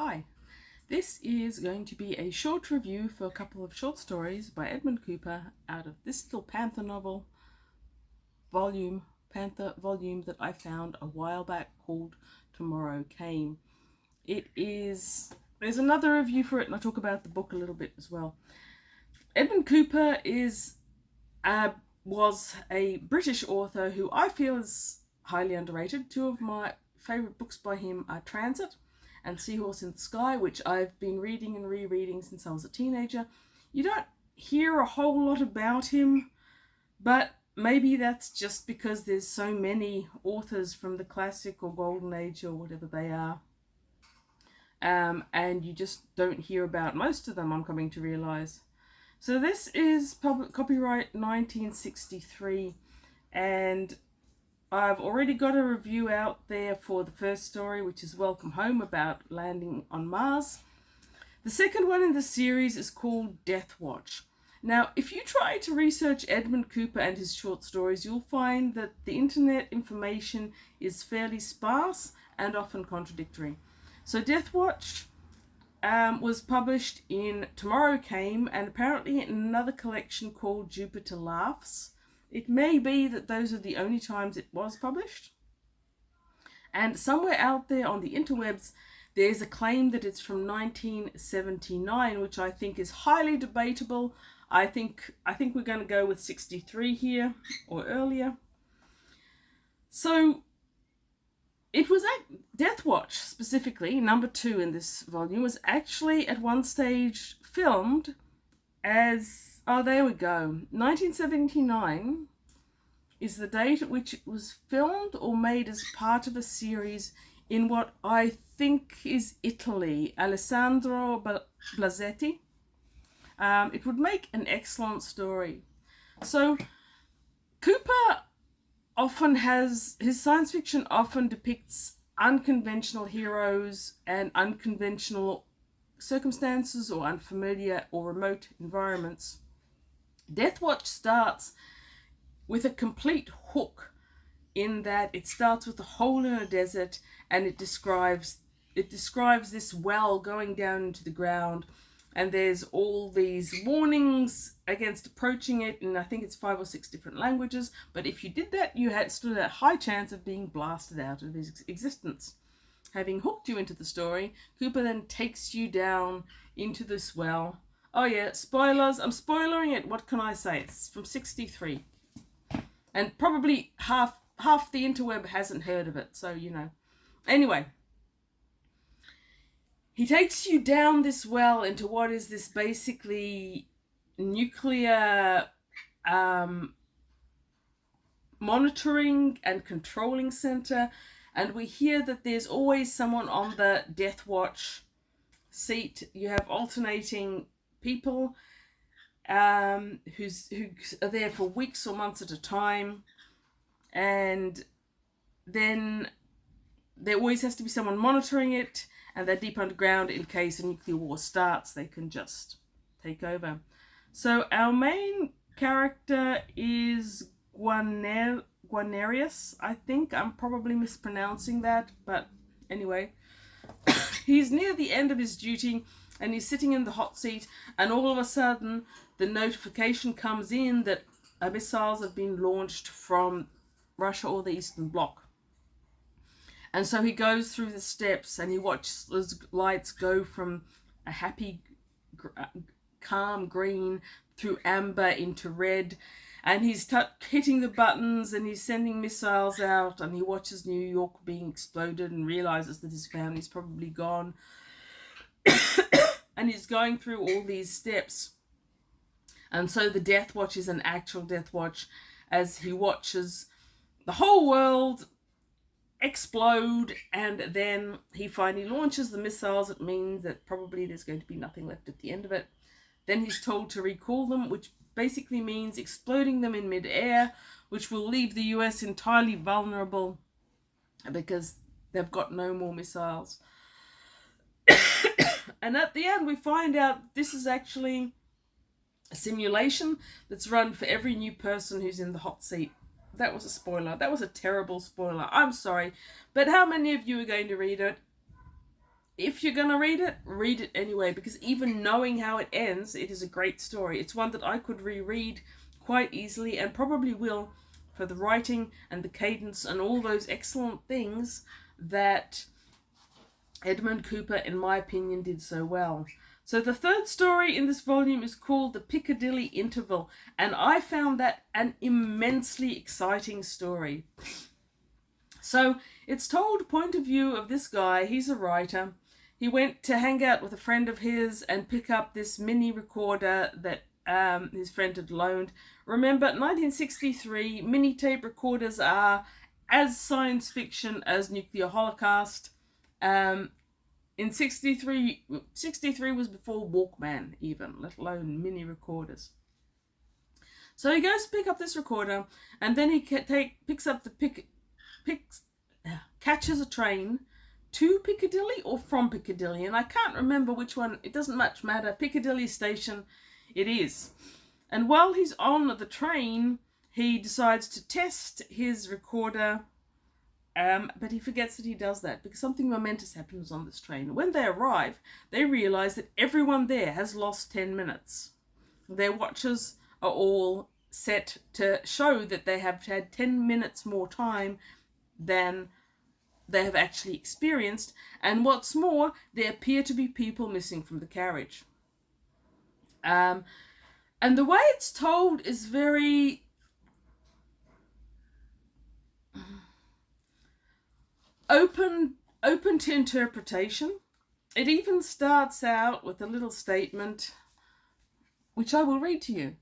Hi, this is going to be a short review for a couple of short stories by Edmund Cooper out of this little Panther novel volume that I found a while back called Tomorrow Came. There's another review for it, and I'll talk about the book a little bit as well. Edmund Cooper was a British author who I feel is highly underrated. Two of my favourite books by him are Transit and Seahorse in the Sky, which I've been reading and rereading since I was a teenager. You don't hear a whole lot about him, but maybe that's just because there's so many authors from the classic or golden age or whatever they are. And you just don't hear about most of them, I'm coming to realise. So this is copyright 1963, and I've already got a review out there for the first story, which is Welcome Home, about landing on Mars. The second one in the series is called Death Watch. Now, if you try to research Edmund Cooper and his short stories, you'll find that the internet information is fairly sparse and often contradictory. So Death Watch was published in Tomorrow Came, and apparently in another collection called Jupiter Laughs. It may be that those are the only times it was published. And somewhere out there on the interwebs, there's a claim that it's from 1979, which I think is highly debatable. I think we're going to go with 63 here, or earlier. So it was Death Watch, specifically, number 2 in this volume, was actually at one stage filmed as, there we go, 1979 is the date at which it was filmed or made as part of a series in what I think is Italy, Alessandro Blasetti. It would make an excellent story. So Cooper often his science fiction often depicts unconventional heroes and unconventional circumstances or unfamiliar or remote environments. Death Watch starts with a complete hook, in that it starts with a hole in a desert, and it describes this well going down into the ground, and there's all these warnings against approaching it, and I think it's 5 or 6 different languages. But if you did that, you stood a high chance of being blasted out of existence. Having hooked you into the story, Cooper then takes you down into this well. Oh yeah, spoilers. I'm spoilering it. What can I say? It's from 63. And probably half the interweb hasn't heard of it, so you know. Anyway, he takes you down this well into what is this basically nuclear monitoring and controlling center, and we hear that there's always someone on the Death Watch seat. You have alternating people who are there for weeks or months at a time, and then there always has to be someone monitoring it, and they're deep underground in case a nuclear war starts. They can just take over. So our main character is Guarnerius. I think I'm probably mispronouncing that, but anyway. He's near the end of his duty, and he's sitting in the hot seat, and all of a sudden the notification comes in that missiles have been launched from Russia or the Eastern Bloc. And so he goes through the steps, and he watches those lights go from a happy, calm green through amber into red, and he's hitting the buttons, and he's sending missiles out, and he watches New York being exploded and realizes that his family's probably gone. And he's going through all these steps. And so the Death Watch is an actual Death Watch, as he watches the whole world explode, and then he finally launches the missiles. It means that probably there's going to be nothing left at the end of it. Then he's told to recall them, which basically means exploding them in mid-air, which will leave the US entirely vulnerable because they've got no more missiles. And at the end we find out this is actually a simulation that's run for every new person who's in the hot seat. That was a spoiler. That was a terrible spoiler. I'm sorry. But how many of you are going to read it? if you're going to read it anyway, because even knowing how it ends, it is a great story. It's one that I could reread quite easily, and probably will, for the writing and the cadence and all those excellent things that Edmund Cooper, in my opinion, did so well. So the third story in this volume is called The Piccadilly Interval, and I found that an immensely exciting story. So it's told point of view of this guy. He's a writer. He went to hang out with a friend of his and pick up this mini recorder that his friend had loaned. Remember, 1963, mini tape recorders are as science fiction as nuclear holocaust. In 63 was before Walkman even, let alone mini recorders. So he goes to pick up this recorder, and then he catches a train to Piccadilly or from Piccadilly, and I can't remember which one. It doesn't much matter. Piccadilly station it is. And while he's on the train, he decides to test his recorder, but he forgets that he does that because something momentous happens on this train. When they arrive, they realize that everyone there has lost 10 minutes. Their watches are all set to show that they have had 10 minutes more time than they have actually experienced, and what's more, there appear to be people missing from the carriage. And the way it's told is very open to interpretation. It even starts out with a little statement, which I will read to you.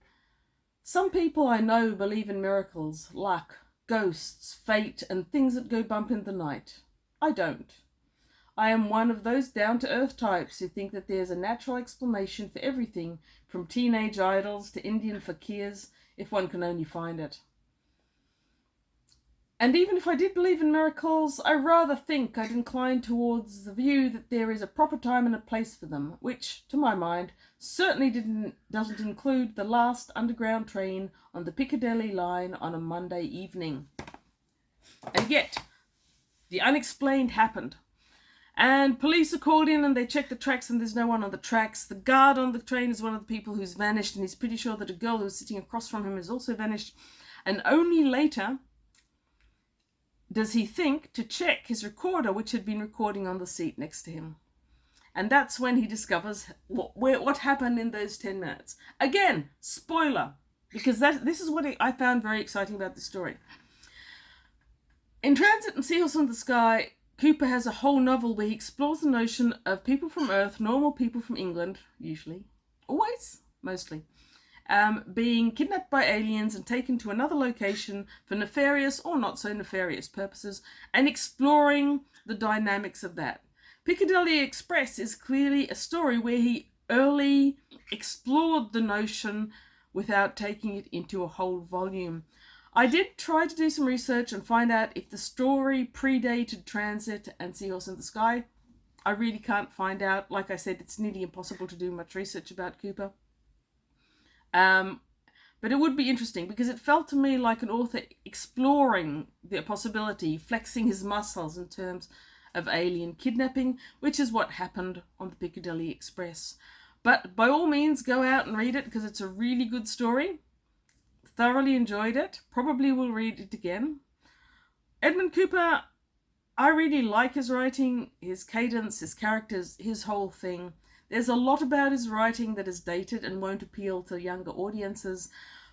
Some people I know believe in miracles, luck, ghosts, fate, and things that go bump in the night. I don't. I am one of those down-to-earth types who think that there's a natural explanation for everything, from teenage idols to Indian fakirs, if one can only find it. And even if I did believe in miracles, I rather think I'd incline towards the view that there is a proper time and a place for them, which, to my mind, certainly doesn't include the last underground train on the Piccadilly line on a Monday evening. And yet, the unexplained happened. And police are called in and they check the tracks and there's no one on the tracks. The guard on the train is one of the people who's vanished, and he's pretty sure that a girl who's sitting across from him has also vanished. And only later does he think to check his recorder, which had been recording on the seat next to him. And that's when he discovers what happened in those 10 minutes. Again, spoiler, because this is what I found very exciting about this story. In Transit and Seahorse in the Sky, Cooper has a whole novel where he explores the notion of people from Earth, normal people from England, usually, always, mostly, being kidnapped by aliens and taken to another location for nefarious or not so nefarious purposes, and exploring the dynamics of that. Piccadilly Express is clearly a story where he early explored the notion without taking it into a whole volume. I did try to do some research and find out if the story predated Transit and Seahorse in the Sky. I really can't find out. Like I said, it's nearly impossible to do much research about Cooper. But it would be interesting because it felt to me like an author exploring the possibility, flexing his muscles in terms of alien kidnapping, which is what happened on the Piccadilly Express. But by all means, go out and read it because it's a really good story. Thoroughly enjoyed it. Probably will read it again. Edmund Cooper, I really like his writing, his cadence, his characters, his whole thing. There's a lot about his writing that is dated and won't appeal to younger audiences,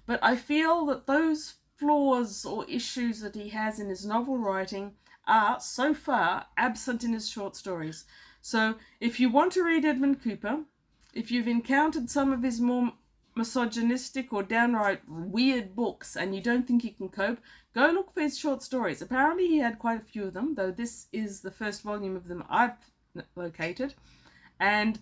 but I feel that those flaws or issues that he has in his novel writing are, so far, absent in his short stories. So, if you want to read Edmund Cooper, if you've encountered some of his more misogynistic or downright weird books and you don't think you can cope, go look for his short stories. Apparently he had quite a few of them, though this is the first volume of them I've located. And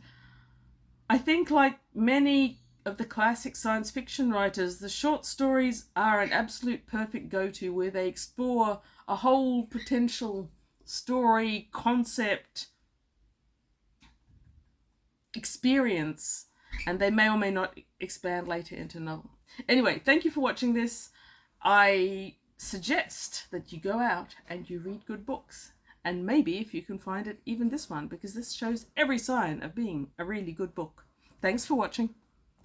I think, like many of the classic science fiction writers, the short stories are an absolute perfect go-to where they explore a whole potential story, concept, experience, and they may or may not expand later into novel. Anyway, thank you for watching this. I suggest that you go out and you read good books. And maybe, if you can find it, even this one, because this shows every sign of being a really good book. Thanks for watching.